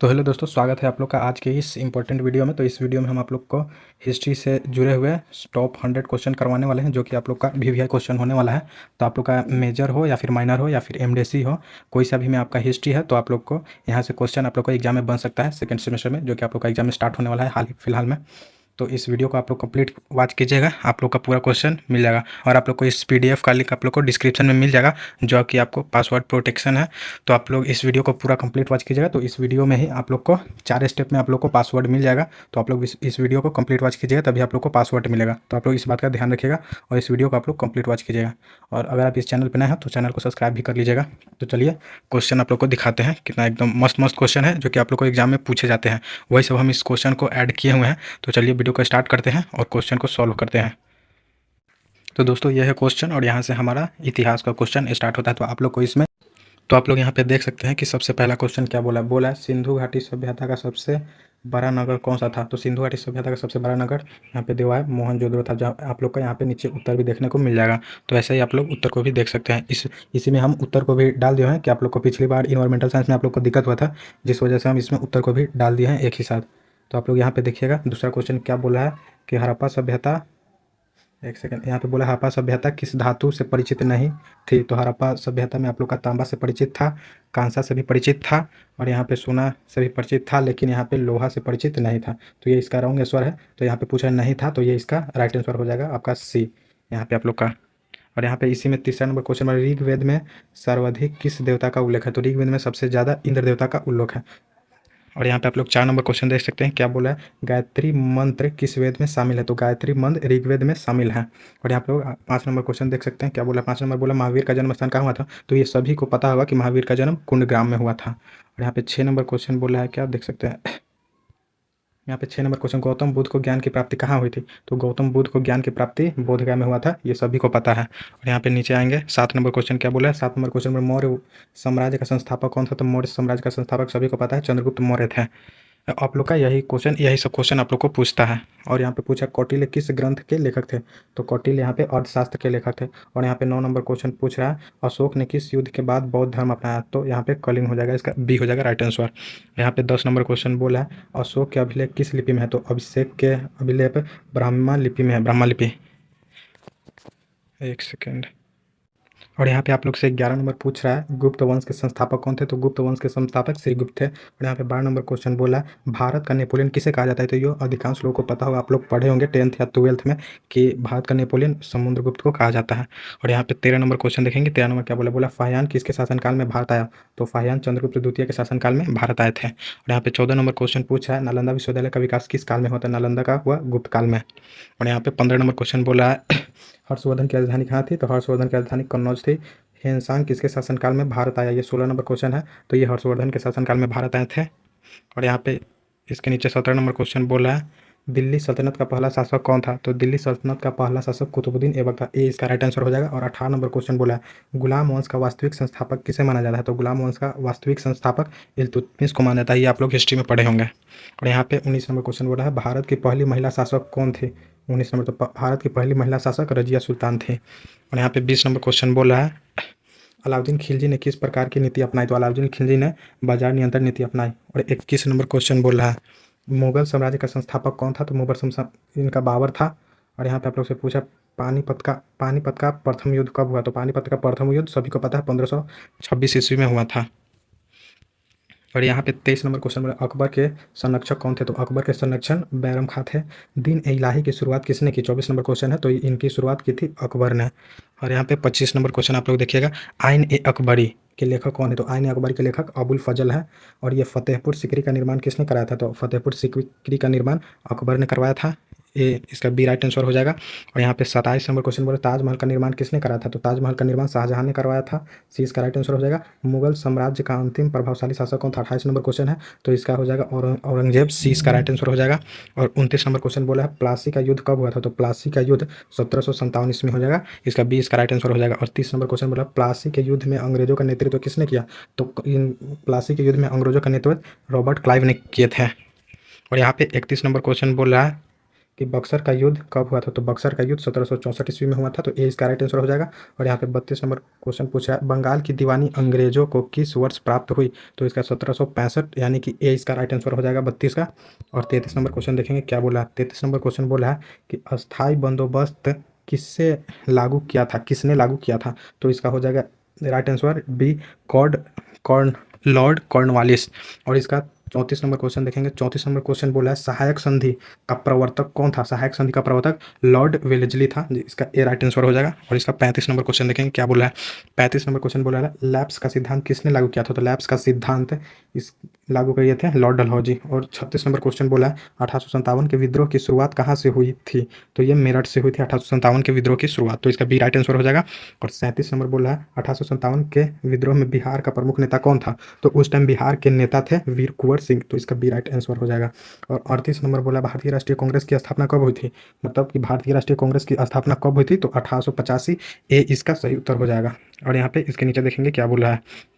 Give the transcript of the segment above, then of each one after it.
तो हेलो दोस्तों, स्वागत है आप लोग का आज के इस इम्पोर्टेंट वीडियो में। तो इस वीडियो में हम आप लोग को हिस्ट्री से जुड़े हुए टॉप 100 क्वेश्चन करवाने वाले हैं, जो कि आप लोग का वीवीआई क्वेश्चन होने वाला है। तो आप लोग का मेजर हो या फिर माइनर हो या फिर एमडीसी हो, कोई सा भी में आपका हिस्ट्री है तो आप लोग को यहाँ से क्वेश्चन आप लोग को एग्जाम में बन सकता है सेकंड सेमेस्टर में, जो कि आप लोग का एग्जाम में स्टार्ट होने वाला है हाल फिलहाल में। तो इस वीडियो को आप लोग कंप्लीट वॉच कीजिएगा, आप लोग का पूरा क्वेश्चन मिल जाएगा। और आप लोग को इस पीडीएफ का लिंक आप लोग को डिस्क्रिप्शन में मिल जाएगा, जो कि आपको पासवर्ड प्रोटेक्शन है। तो आप लोग इस वीडियो को पूरा कंप्लीट वॉच कीजिएगा। तो इस वीडियो में ही आप लोग को 4 स्टेप में आप लोग को पासवर्ड मिल जाएगा। तो आप लोग इस वीडियो को कंप्लीट वॉच कीजिएगा, तभी आप लोग को पासवर्ड मिलेगा। तो आप लोग इस बात का ध्यान रखिएगा और इस वीडियो को आप लोग कंप्लीट वॉच कीजिएगा। और अगर आप इस चैनल पर नए हैं तो चैनल को सब्सक्राइब भी कर लीजिएगा। तो चलिए क्वेश्चन आप लोग को दिखाते हैं, कितना एकदम मस्त मस्त क्वेश्चन है जो कि आप लोग को एग्जाम में पूछे जाते हैं। वही सब हम इस क्वेश्चन को ऐड किए हुए हैं। तो चलिए वीडियो को स्टार्ट करते हैं और क्वेश्चन को सॉल्व करते हैं। तो दोस्तों यह है क्वेश्चन और यहाँ से हमारा इतिहास का क्वेश्चन स्टार्ट होता है। तो आप लोग को इसमें आप लोग यहाँ पे देख सकते हैं कि सबसे पहला क्वेश्चन क्या बोला है, सिंधु घाटी सभ्यता का सबसे बड़ा नगर कौन सा था। तो सिंधु घाटी सभ्यता का सबसे बड़ा नगर यहाँ पे दिया है मोहनजोदड़ो था। जहाँ आप लोग का यहाँ पे नीचे उत्तर भी देखने को मिल जाएगा। तो ऐसे ही आप लोग उत्तर को भी देख सकते हैं। इसी में हम उत्तर को भी डाल दिए हैं कि आप लोग को पिछली बार इन्वायरमेंटल साइंस में आप लोग को दिक्कत हुआ था, जिस वजह से हम इसमें उत्तर को भी डाल दिए हैं एक ही साथ। तो आप लोग यहाँ पे देखिएगा दूसरा क्वेश्चन क्या बोला है कि हड़प्पा सभ्यता, एक सेकंड, यहाँ पे बोला हड़प्पा सभ्यता किस धातु से परिचित नहीं थी। तो हड़प्पा सभ्यता में आप लोग का तांबा से परिचित था, कांसा से भी परिचित था और यहाँ पे सोना से भी परिचित था, लेकिन यहाँ पे लोहा से परिचित नहीं था। तो ये इसका रॉन्ग आंसर है। तो यहाँ पे पूछा नहीं था, तो ये इसका राइट आंसर हो जाएगा आपका सी यहाँ पे आप लोग का। और यहाँ पे इसी में तीसरा नंबर क्वेश्चन में ऋग्वेद में सर्वाधिक किस देवता का उल्लेख है। तो ऋग्वेद में सबसे ज़्यादा इंद्र देवता का उल्लेख है। और यहाँ पे आप लोग 4 नंबर क्वेश्चन देख सकते हैं, क्या बोला है, गायत्री मंत्र किस वेद में शामिल है। तो गायत्री मंत्र ऋग्वेद में शामिल है। और यहाँ पे लोग 5 नंबर क्वेश्चन देख सकते हैं, क्या बोला, 5 नंबर बोला महावीर का जन्म स्थान कहाँ हुआ था। तो ये सभी को पता होगा कि महावीर का जन्म कुंडग्राम में हुआ था। और यहाँ पे 6 नंबर क्वेश्चन बोला है, क्या देख सकते हैं, यहाँ पे 6 नंबर क्वेश्चन, गौतम बुद्ध को ज्ञान की प्राप्ति कहाँ हुई थी। तो गौतम बुद्ध को ज्ञान की प्राप्ति बोधगया में हुआ था, ये सभी को पता है। और यहाँ पे नीचे आएंगे 7 नंबर क्वेश्चन, क्या बोला है, 7 नंबर क्वेश्चन में मौर्य साम्राज्य का संस्थापक कौन था। तो मौर्य साम्राज्य का संस्थापक सभी को पता है, चंद्रगुप्त मौर्य थे। आप लोग का यही सब क्वेश्चन आप लोग को पूछता है। और यहाँ पे पूछा कौटिल्य किस ग्रंथ के लेखक थे। तो कौटिल्य यहाँ पे अर्थशास्त्र के लेखक थे। और यहाँ पे 9 नंबर क्वेश्चन पूछ रहा है अशोक ने किस युद्ध के बाद बौद्ध धर्म अपनाया। तो यहाँ पे कलिंग हो जाएगा, इसका बी हो जाएगा राइट आंसर। यहाँ पे 10 नंबर क्वेश्चन बोला है अशोक के अभिलेख किस लिपि में है। तो अभिषेक के अभिलेख ब्राह्मा लिपि में है, ब्राह्मा लिपि। एक सेकेंड। और यहाँ पे आप लोग से 11 नंबर पूछ रहा है गुप्त वंश के संस्थापक कौन थे। तो गुप्त वंश के संस्थापक श्री गुप्त थे। और यहाँ पे 12 नंबर क्वेश्चन बोला है भारत का नेपोलियन किसे कहा जाता है। तो ये अधिकांश लोगों को पता होगा, आप लोग पढ़े होंगे 10th या 12th में कि भारत का नेपोलियन समुद्रगुप्त को कहा जाता है। और यहाँ पे 13 नंबर क्वेश्चन देखेंगे, 13 नंबर क्या बोला फाहियान किसके शासनकाल में भारत आया। तो फाहियान चंद्रगुप्त द्वितीय के शासनकाल में भारत आए थे। और यहाँ पे 14 नंबर क्वेश्चन पूछा है नालंदा विश्वविद्यालय का विकास किस काल में होता है। नालंदा का हुआ गुप्त काल में। और यहाँ पे 15 नंबर क्वेश्चन बोला है हर्षवर्धन की राजधानी कहाँ थी। तो हर्षवर्धन की राजधानी कन्नौज थी। हेनसांग किसके शासनकाल में भारत आया। ये 16 नंबर क्वेश्चन है। तो ये हर्षवर्धन के शासनकाल में भारत आए थे। और यहाँ पे इसके नीचे 17 नंबर क्वेश्चन बोला है दिल्ली सल्तनत का पहला शासक कौन था। तो दिल्ली सल्तनत का पहला शासक कुतुबुद्दीन ऐबक था, ये इसका राइट आंसर हो जाएगा। और 18 नंबर क्वेश्चन बोला है गुलाम वंश का वास्तविक संस्थापक किसे माना जाता है। तो गुलाम वंश का वास्तविक संस्थापक इल्तुतमिश को माना जाता है, ये आप लोग हिस्ट्री में पढ़े होंगे। और यहाँ पे 19 नंबर क्वेश्चन बोला है भारत की पहली महिला शासक कौन थी। 19 नंबर, तो भारत की पहली महिला शासक रजिया सुल्तान थी। और यहाँ पे 20 नंबर क्वेश्चन बोला है अलाउद्दीन खिलजी ने किस प्रकार की नीति अपनाई। तो अलाउद्दीन खिलजी ने बाजार नियंत्रण नीति अपनाई। और 21 नंबर क्वेश्चन बोल रहा है मुगल साम्राज्य का संस्थापक कौन था। तो मुगल इनका बाबर था। और यहाँ पे आप लोग से पूछा पानीपत का प्रथम युद्ध कब हुआ। तो पानीपत का प्रथम युद्ध सभी को पता है 1526 ईस्वी में हुआ था। और यहाँ पे 23 नंबर क्वेश्चन बोला अकबर के संरक्षक कौन थे। तो अकबर के संरक्षण बैरम खां थे। दीन ए इलाही की शुरुआत किसने की। 24 नंबर क्वेश्चन है, तो इनकी शुरुआत की थी अकबर ने। और यहाँ पे 25 नंबर क्वेश्चन आप लोग देखिएगा आइन ए अकबरी के लेखक कौन है। तो आइन ए अकबरी के लेखक अबुल फजल है। और ये फतेहपुर सिकरी का निर्माण किसने कराया था। तो फतेहपुर सिकरी का निर्माण अकबर ने करवाया था, ये इसका बी राइट आंसर हो जाएगा। और यहाँ पे 27 नंबर क्वेश्चन बोले ताजमहल का निर्माण किसने कराया था। तो ताजमहल का निर्माण शाहजहां ने करवाया था, सी इसका राइट आंसर हो जाएगा। मुगल साम्राज्य का अंतिम प्रभावशाली शासक कौन था। 28 नंबर क्वेश्चन है, तो इसका हो जाएगा औरंगजेब, सी इसका राइट आंसर हो जाएगा। और 29 नंबर क्वेश्चन बोला है प्लासी का युद्ध कब हुआ था। तो प्लासी का युद्ध 1757 ईस्वी में हो जाएगा, इसका बी इसका राइट आंसर हो जाएगा। और 30 नंबर क्वेश्चन बोला प्लासी के युद्ध में अंग्रेजों का नेतृत्व किसने किया। तो इन प्लासी के युद्ध में अंग्रेजों का नेतृत्व रॉबर्ट क्लाइव ने किए थे। और यहाँ पे 31 नंबर क्वेश्चन बोल रहा है कि बक्सर का युद्ध कब हुआ था, तो बक्सर का युद्ध 1764 ईस्वी में हुआ था, तो ए इसका राइट आंसर हो जाएगा। और यहाँ पे 32 नंबर क्वेश्चन पूछा है, बंगाल की दीवानी अंग्रेजों को किस वर्ष प्राप्त हुई, तो इसका 1765, यानी कि ए इसका राइट आंसर हो जाएगा 32 का। और 33 नंबर क्वेश्चन देखेंगे क्या बोला है। 33 नंबर क्वेश्चन बोला है कि अस्थाई बंदोबस्त किससे लागू किया था, किसने लागू किया था, तो इसका हो जाएगा right answer B, cord corn lord Cornwallis. और इसका 34 नंबर क्वेश्चन देखेंगे। 34 नंबर क्वेश्चन बोला है, सहायक संधि का प्रवर्तक कौन था, सहायक संधि का प्रवर्तक लॉर्ड वेलेस्ली था, इसका ए राइट आंसर हो जाएगा। और इसका 35 नंबर क्वेश्चन देखेंगे क्या बोला है। 35 नंबर क्वेश्चन बोला है, लैप्स का सिद्धांत किसने लागू किया था, तो लैप्स का सिद्धांत इस लागू किए थे लॉर्ड डलहौजी। और 36 नंबर क्वेश्चन बोला है, 1857 के विद्रोह की शुरुआत कहाँ से हुई थी, तो ये मेरठ से हुई थी 1857 के विद्रोह की शुरुआत, तो इसका बी राइट आंसर हो जाएगा। और 37 नंबर बोला है, 1857 के विद्रोह में बिहार का प्रमुख नेता कौन था, तो उस टाइम बिहार के नेता थे वीर कुंवर सिंह, तो इसका बी राइट आंसर हो जाएगा। और 38 नंबर बोला, भारतीय राष्ट्रीय कांग्रेस की स्थापना कब हुई थी, मतलब कि भारतीय राष्ट्रीय कांग्रेस की स्थापना कब हुई थी, तो 1885, ए इसका सही उत्तर हो जाएगा। और यहाँ पे इसके नीचे देखेंगे क्या बोला है।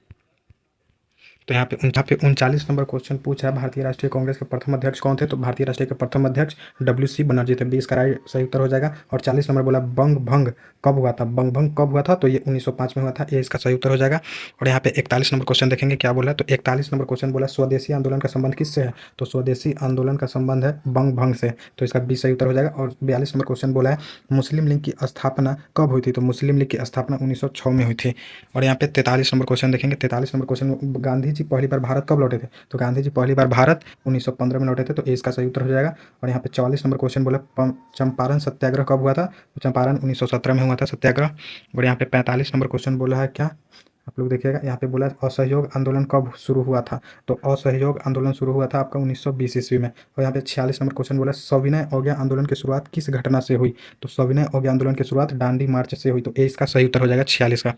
तो यहाँ पे 39 नंबर क्वेश्चन पूछा है, भारतीय राष्ट्रीय कांग्रेस के प्रथम अध्यक्ष कौन थे, तो भारतीय राष्ट्रीय के प्रथम अध्यक्ष WC बनर्जी थे, 20 का राइट सही उत्तर हो जाएगा। और 40 नंबर बोला, बंग भंग कब हुआ था, बंग भंग कब हुआ था, तो ये 1905 में हुआ था, ये इसका सही उत्तर हो जाएगा। और यहाँ पे 41 नंबर क्वेश्चन देखेंगे क्या बोला है। तो 41 नंबर क्वेश्चन बोला, स्वदेशी आंदोलन का संबंध किससे है, तो स्वदेशी आंदोलन का संबंध है बंग भंग से, तो इसका बी सही उत्तर हो जाएगा। और 42 नंबर क्वेश्चन बोला है, मुस्लिम लीग की स्थापना कब हुई थी, तो मुस्लिम लीग की स्थापना 1906 में हुई थी। और यहाँ पे 43 नंबर क्वेश्चन देखेंगे। 43 नंबर क्वेश्चन, गांधी जी पहली बार भारत कब लौटे थे, तो गांधी जी पहली बार भारत 1915 में लौटे थे, तो ए इसका सही उत्तर हो जाएगा। और यहाँ पे 44 नंबर क्वेश्चन बोला, चंपारण सत्याग्रह कब हुआ था, तो चंपारण 1917 में हुआ था सत्याग्रह। और यहाँ पे 45 नंबर क्वेश्चन बोला है क्या, आप लोग देखिएगा, यहाँ पे बोला असहयोग आंदोलन कब शुरू हुआ था, तो असहयोग आंदोलन शुरू हुआ था आपका 1920 ईस्वी में। और यहाँ पे 46 नंबर क्वेश्चन बोला, सविनय अवज्ञा आंदोलन की शुरुआत किस घटना से हुई, तो सविनय अवज्ञा आंदोलन की शुरुआत दांडी मार्च से हुई, तो ए इसका सही उत्तर हो जाएगा 46 का।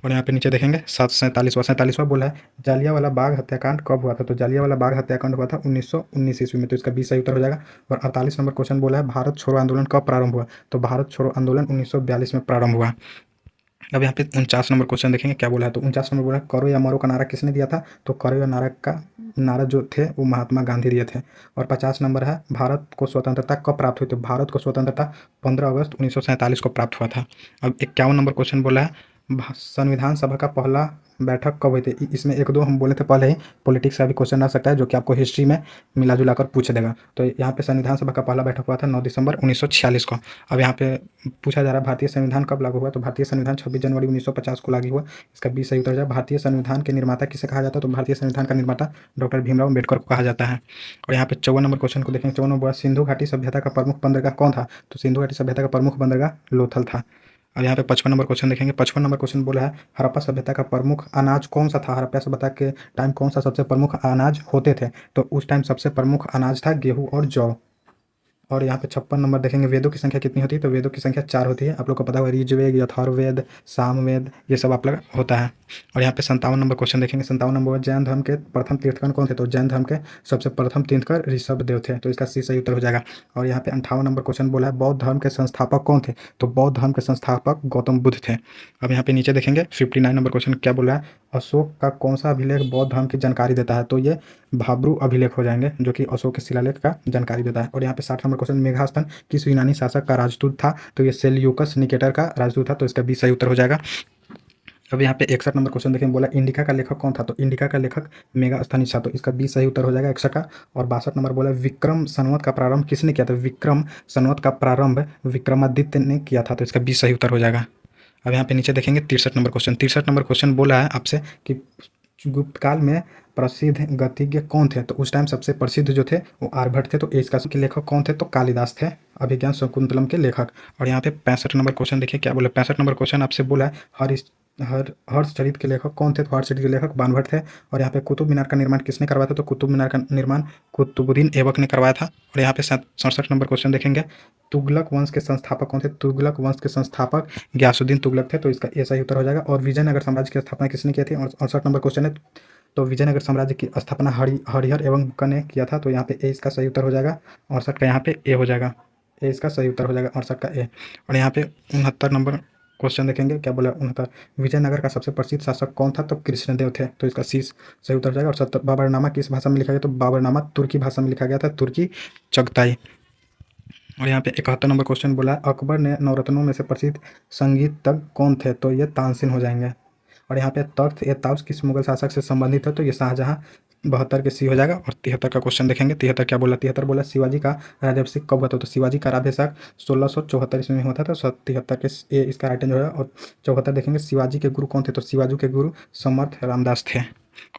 और यहाँ पे नीचे देखेंगे 47वां बोला है, जालियांवाला बाग हत्याकांड कब हुआ था, तो जालियांवाला बाग हत्याकांड हुआ था 1919 ईस्वी में, तो इसका 20 सही उत्तर हो जाएगा। और 48 नंबर क्वेश्चन बोला है, भारत छोड़ो आंदोलन कब प्रारंभ हुआ, तो भारत छोड़ो आंदोलन 1942 में प्रारंभ हुआ। अब यहाँ पे 49 नंबर क्वेश्चन देखेंगे क्या बोला है। तो 49 नंबर बोला, करो या मरो का नारा किसने दिया था, तो करो या नारा का नारा जो थे वो महात्मा गांधी दिए थे। और 50 नंबर है, भारत को स्वतंत्रता कब प्राप्त हुई, तो भारत को स्वतंत्रता 15 अगस्त 1947 को प्राप्त हुआ था। अब 51 नंबर क्वेश्चन बोला है, संविधान सभा का पहला बैठक कब हुई थी, इसमें एक दो हम बोले थे पहले ही, पॉलिटिक्स का भी क्वेश्चन आ सकता है जो कि आपको हिस्ट्री में मिला जुला कर पूछ देगा। तो यहाँ पे संविधान सभा का पहला बैठक हुआ था 9 दिसंबर 1946 को। अब यहाँ पे पूछा जा रहा है, भारतीय संविधान कब लागू हुआ, तो भारतीय संविधान 26 जनवरी 1950 को लागू हुआ, इसका 20 सही उत्तर जाए। भारतीय संविधान के निर्माता किसे कहा जाता है, तो भारतीय संविधान का निर्माता डॉक्टर भीमराव अम्बेडकर को कहा जाता है। और यहाँ पे 54 नंबर क्वेश्चन को देखेंगे। 54 नंबर, सिंधु घाटी सभ्यता का प्रमुख बंदरगाह कौन था, तो सिंधु घाटी सभ्यता का प्रमुख बंदरगाह लोथल था। और यहाँ पे 55 नंबर क्वेश्चन देखेंगे। 55 नंबर क्वेश्चन बोला है, हड़प्पा सभ्यता का प्रमुख अनाज कौन सा था, हड़प्पा सभ्यता के टाइम कौन सा सबसे प्रमुख अनाज होते थे, तो उस टाइम सबसे प्रमुख अनाज था गेहूँ और जौ। और यहाँ पे 56 नंबर देखेंगे, वेदों की संख्या कितनी होती है, तो वेदों की संख्या 4 होती है, आप लोग को पता होगा, ऋग्वेद, अथर्ववेद, सामवेद, ये सब आप लोग होता है। और यहाँ पे 57 नंबर क्वेश्चन देखेंगे। 57 नंबर, जैन धर्म के प्रथम तीर्थंकर कौन थे, तो जैन धर्म के सबसे प्रथम तीर्थंकर ऋषभ देव थे, तो इसका सी सही उत्तर हो जाएगा। और यहाँ पे 58 नंबर क्वेश्चन बोला है, बौद्ध धर्म के संस्थापक कौन थे, तो बौद्ध धर्म के संस्थापक गौतम बुद्ध थे। अब यहाँ पे नीचे देखेंगे 59 नंबर क्वेश्चन क्या बोला है, अशोक का कौन सा अभिलेख बौद्ध धर्म की जानकारी देता है, तो ये भाब्रू अभिलेख हो जाएंगे जो कि अशोक के शिलालेख का जानकारी देता है। और यहाँ पे 60 नंबर क्वेश्चन, मेघास्तन किस यूनानी शासक का राजदूत था, तो ये सेल्यूकस निकेटर का राजदूत था, तो इसका 20 सही उत्तर हो जाएगा। अब यहाँ पे 61 नंबर क्वेश्चन देखें, बोला इंडिका का लेखक कौन था, तो इंडिका का लेखक मेगास्थनीज था, तो इसका 20 सही उत्तर हो जाएगा 61 का। और 62 नंबर बोला, विक्रम संवत का प्रारंभ किसने किया था, विक्रम संवत का प्रारंभ विक्रमादित्य ने किया था, तो इसका 20 सही उत्तर हो जाएगा। अब यहाँ पे नीचे देखेंगे 63 नंबर क्वेश्चन। 63 नंबर क्वेश्चन बोला है आपसे कि गुप्त काल में प्रसिद्ध गतिज्ञ कौन थे, तो उस टाइम सबसे प्रसिद्ध जो थे वो आर्यभट्ट थे, तो इसका के लेखक कौन थे, तो कालिदास थे, अभिज्ञान शकुंतलम के लेखक। और यहाँ पे 65 नंबर क्वेश्चन देखिए क्या बोला। 65 नंबर क्वेश्चन आपसे बोला है, हर्षचरित के लेखक कौन थे, तो हर्षचरित के लेखक बाणभट्ट थे। और यहाँ पे कुतुब मीनार का निर्माण किसने करवाया था, तो कुतुब मीनार का निर्माण कुतुबुद्दीन ऐबक ने करवाया था। और यहाँ पे 67 नंबर क्वेश्चन देखेंगे, तुगलक वंश के संस्थापक कौन थे, तुगलक वंश के संस्थापक गयासुद्दीन तुगलक थे, तो इसका ये सही उत्तर हो जाएगा। और विजयनगर साम्राज्य की स्थापना किसने की थी, और 68 नंबर क्वेश्चन है, तो विजयनगर साम्राज्य की स्थापना हरिहर एवं बुक्का ने किया था, तो यहाँ पे ए इसका सही उत्तर हो जाएगा। 68 का यहाँ पे ए हो जाएगा, ए इसका सही उत्तर हो जाएगा 68 का ए। और यहाँ पे 69 नंबर क्वेश्चन देखेंगे क्या बोला 69, विजयनगर का सबसे प्रसिद्ध शासक कौन था, तो कृष्णदेव थे, तो इसका सी सही उत्तर हो जाएगा। और 70, बाबरनामा किस भाषा में लिखा गया, तो बाबरनामा तुर्की भाषा में लिखा गया था, तुर्की चगताई। और यहाँ पे 71 नंबर क्वेश्चन बोला है अकबर ने नवरत्नों में से प्रसिद्ध संगीतज्ञ कौन थे, तो ये तानसेन हो जाएंगे। और यहाँ पे तख्त ए ताउस किस मुगल शासक से संबंधित है, तो ये शाहजहां। 72 के सी हो जाएगा। और 73 का क्वेश्चन देखेंगे। 73 क्या बोला, 73 बोला शिवाजी का राज्याभिषेक कब हुआ था, तो शिवाजी का राज्याभिषेक 1674 ईस्वी में हुआ था। तो 73 के ए इसका राइट आंसर है। और 74 देखेंगे शिवाजी के गुरु कौन थे, तो शिवाजी के गुरु समर्थ रामदास थे।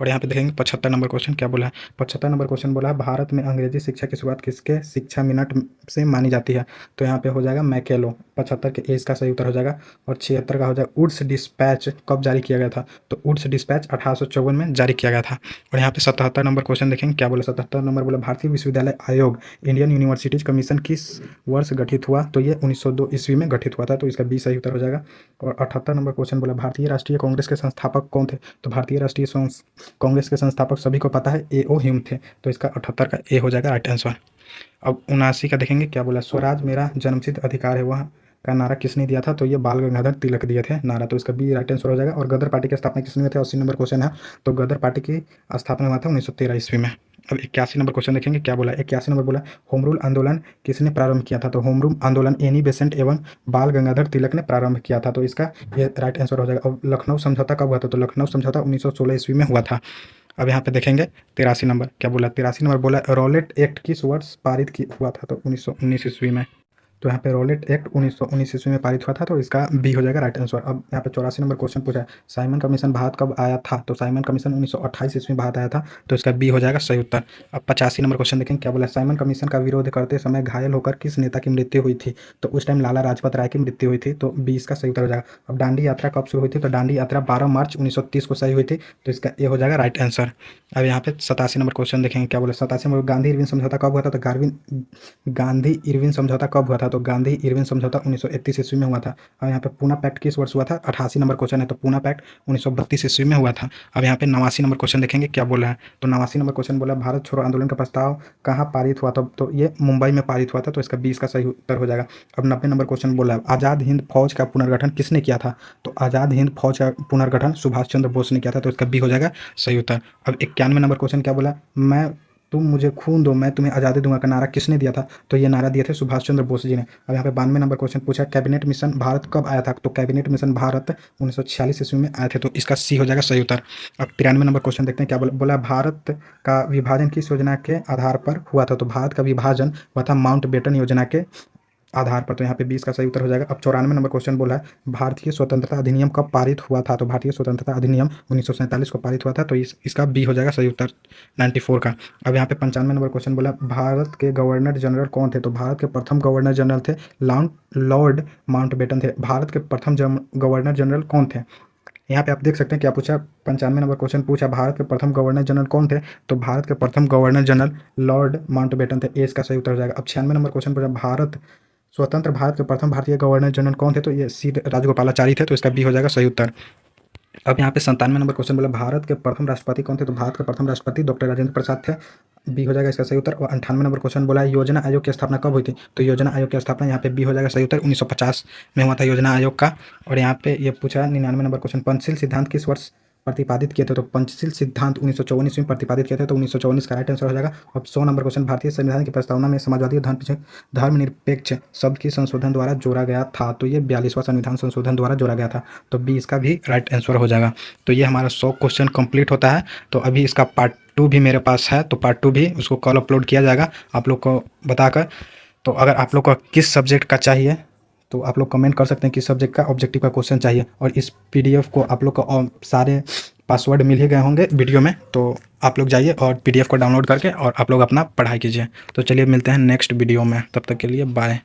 और यहाँ पे देखेंगे 75 नंबर क्वेश्चन क्या बोला है। 75 नंबर क्वेश्चन बोला है भारत में अंग्रेजी शिक्षा की शुरुआत किसके शिक्षा मिनट से मानी जाती है, तो यहाँ पे हो जाएगा मैकेलो। 75 के ए इसका सही उत्तर हो जाएगा। और 76 का हो जाएगा वुड्स डिस्पैच कब जारी किया गया था, तो वुड्स डिस्पैच 1854 में जारी किया गया था। और यहाँ पे 77 नंबर क्वेश्चन देखेंगे क्या बोला। 77 नंबर बोला भारतीय विश्वविद्यालय आयोग इंडियन यूनिवर्सिटीज कमीशन किस वर्ष गठित हुआ, तो ये 1902 ईस्वी में गठित हुआ था। तो इसका 20 सही उत्तर हो जाएगा। और 78 नंबर क्वेश्चन बोला भारतीय राष्ट्रीय कांग्रेस के संस्थापक कौन थे, तो भारतीय राष्ट्रीय कांग्रेस के संस्थापक सभी को पता है ए ओ ह्यूम थे। तो इसका 78 का ए हो जाएगा राइट आंसर। अब 79 का देखेंगे क्या बोला स्वराज मेरा जन्मसिद्ध अधिकार है वह का नारा किसने दिया था, तो ये बाल गंगाधर तिलक दिए थे नारा। तो इसका बी राइट आंसर हो जाएगा। और गदर पार्टी की स्थापना किसने हुई थी, 80 नंबर क्वेश्चन है। तो गदर पार्टी की स्थापना हुआ था 1913 ईस्वी में। अब 81 नंबर क्वेश्चन देखेंगे क्या बोला। 81 नंबर बोला होम रूल आंदोलन किसने प्रारंभ किया था, तो होम रूल आंदोलन एनी बेसेंट एवं बाल गंगाधर तिलक ने प्रारंभ किया था। तो इसका ये राइट आंसर हो जाएगा। अब लखनऊ समझौता कब हुआ था, तो लखनऊ समझौता 1916 ईस्वी में हुआ था। अब यहाँ पे देखेंगे 83 नंबर क्या बोला। 83 नंबर बोला रॉलेट एक्ट किस वर्ष पारित हुआ था, तो 1919 ईस्वी में। तो यहाँ पे रॉलेट एक्ट 1919 ईस्वी में पारित हुआ था। तो इसका बी हो जाएगा राइट आंसर। अब यहाँ पे 84 नंबर क्वेश्चन पूछा है साइमन कमीशन भारत कब आया था, तो साइमन कमीशन 1928 ईस्वी में भारत आया था। तो इसका बी हो जाएगा सही उत्तर। अब 85 नंबर क्वेश्चन देखेंगे क्या बोला साइमन कमीशन का विरोध करते समय घायल होकर किस नेता की मृत्यु हुई थी, तो उस टाइम लाला लाजपत राय की मृत्यु हुई थी। तो बी इसका सही उत्तर हो जाएगा। अब दांडी यात्रा कब शुरू हुई थी, तो दांडी यात्रा 12 मार्च 1930 को सही हुई थी। तो इसका ए हो जाएगा राइट आंसर। अब यहाँ पे 87 नंबर क्वेश्चन देखेंगे क्या बोले। 87 नंबर गांधी इरविन समझौता कब हुआ था, तो गांधी इरविन समझौता कब हुआ था, तो गांधी इरविन समझौता 1931 ईस्वी में हुआ था। और यहाँ पे पूना पैक्ट किस वर्ष हुआ था, 88 नंबर क्वेश्चन है। तो पूना पैक्ट 1932 ईस्वी में हुआ था। अब यहाँ पे 89 नंबर क्वेश्चन देखेंगे क्या बोला है। तो 89 नंबर क्वेश्चन बोला भारत छोड़ो आंदोलन का प्रस्ताव कहाँ पारित हुआ था, तो ये मुंबई में पारित हुआ था। तो इसका 20 का सही उत्तर हो जाएगा। अब 90 नंबर क्वेश्चन बोला आज़ाद हिंद फौज का पुनर्गठन किसने किया था, तो आज़ाद हिंद फौज का पुनर्गठन सुभाष चंद्र बोस ने किया था। तो इसका बी हो जाएगा सही उत्तर। अब 91 नंबर क्वेश्चन क्या बोला मैं तुम मुझे खून दो मैं तुम्हें आज़ादी दूंगा का नारा किसने दिया था, तो ये नारा दिए थे सुभाष चंद्र बोस जी ने। अब यहाँ पे 92 नंबर क्वेश्चन पूछा कैबिनेट मिशन भारत कब आया था, तो कैबिनेट मिशन भारत 1946 ईस्वी में आए थे। तो इसका सी हो जाएगा सही उत्तर। अब 93 नंबर क्वेश्चन देखते हैं क्या बोला भारत का विभाजन किस योजना के आधार पर हुआ था, तो भारत का विभाजन हुआ था माउंट बेटन योजना के आधार पर। तो यहाँ पे 20 का सही उत्तर हो जाएगा। अब 94 नंबर क्वेश्चन बोला है भारतीय स्वतंत्रता अधिनियम कब पारित हुआ था, तो भारतीय स्वतंत्रता अधिनियम 1947 को पारित हुआ था। तो इसका बी हो जाएगा सही उत्तर 94 का। अब यहाँ पे 95 नंबर क्वेश्चन बोला भारत के गवर्नर जनरल कौन थे, तो भारत के प्रथम गवर्नर जनरल थे लॉर्ड माउंटबेटन थे। भारत के प्रथम गवर्नर जनरल कौन थे, यहाँ पे आप देख सकते हैं क्या पूछा। 95 नंबर क्वेश्चन पूछा भारत के प्रथम गवर्नर जनरल कौन थे, तो भारत के प्रथम गवर्नर जनरल लॉर्ड माउंटबेटन थे। ए इसका सही उत्तर हो जाएगा। अब 96 नंबर क्वेश्चन पूछा स्वतंत्र भारत के प्रथम भारतीय गवर्नर जनरल कौन थे, तो ये सी राजगोपालाचारी थे। तो इसका बी हो जाएगा सही उत्तर। अब यहाँ पे 97 नंबर क्वेश्चन बोला भारत के प्रथम राष्ट्रपति कौन थे, तो भारत के प्रथम राष्ट्रपति डॉक्टर राजेंद्र प्रसाद थे। बी हो जाएगा इसका सही उत्तर। और 98 नंबर क्वेश्चन बोला योजना आयोग की स्थापना कब हुई थी, तो योजना आयोग की स्थापना यहाँ पे बी हो जाएगा सही उत्तर 1950 में हुआ था योजना आयोग का। और यहाँ पे ये पूछा 99 नंबर क्वेश्चन पंचशील सिद्धांत किस वर्ष प्रतिपादित किए थे, तो पंचशील सिद्धांत 1954 ईस्वी में प्रतिपादित किए थे। तो 1954 का राइट आंसर हो जाएगा। अब 100 नंबर क्वेश्चन भारतीय संविधान की प्रस्तावना में समाजवादी धर्मनिरपेक्ष शब्द की संशोधन द्वारा जोड़ा गया था, तो ये 42वां संविधान संशोधन द्वारा जोड़ा गया था। तो बी इसका भी राइट आंसर हो जाएगा। तो ये हमारा 100 क्वेश्चन कंप्लीट होता है। तो अभी इसका पार्ट 2 भी मेरे पास है, तो पार्ट 2 भी उसको कल अपलोड किया जाएगा आप लोग को बताकर। तो अगर आप लोग को किस सब्जेक्ट का चाहिए तो आप लोग कमेंट कर सकते हैं किस सब्जेक्ट का ऑब्जेक्टिव का क्वेश्चन चाहिए। और इस पीडीएफ को आप लोग को सारे पासवर्ड मिल ही गए होंगे वीडियो में, तो आप लोग जाइए और पीडीएफ को डाउनलोड करके और आप लोग अपना पढ़ाई कीजिए। तो चलिए मिलते हैं नेक्स्ट वीडियो में, तब तक के लिए बाय।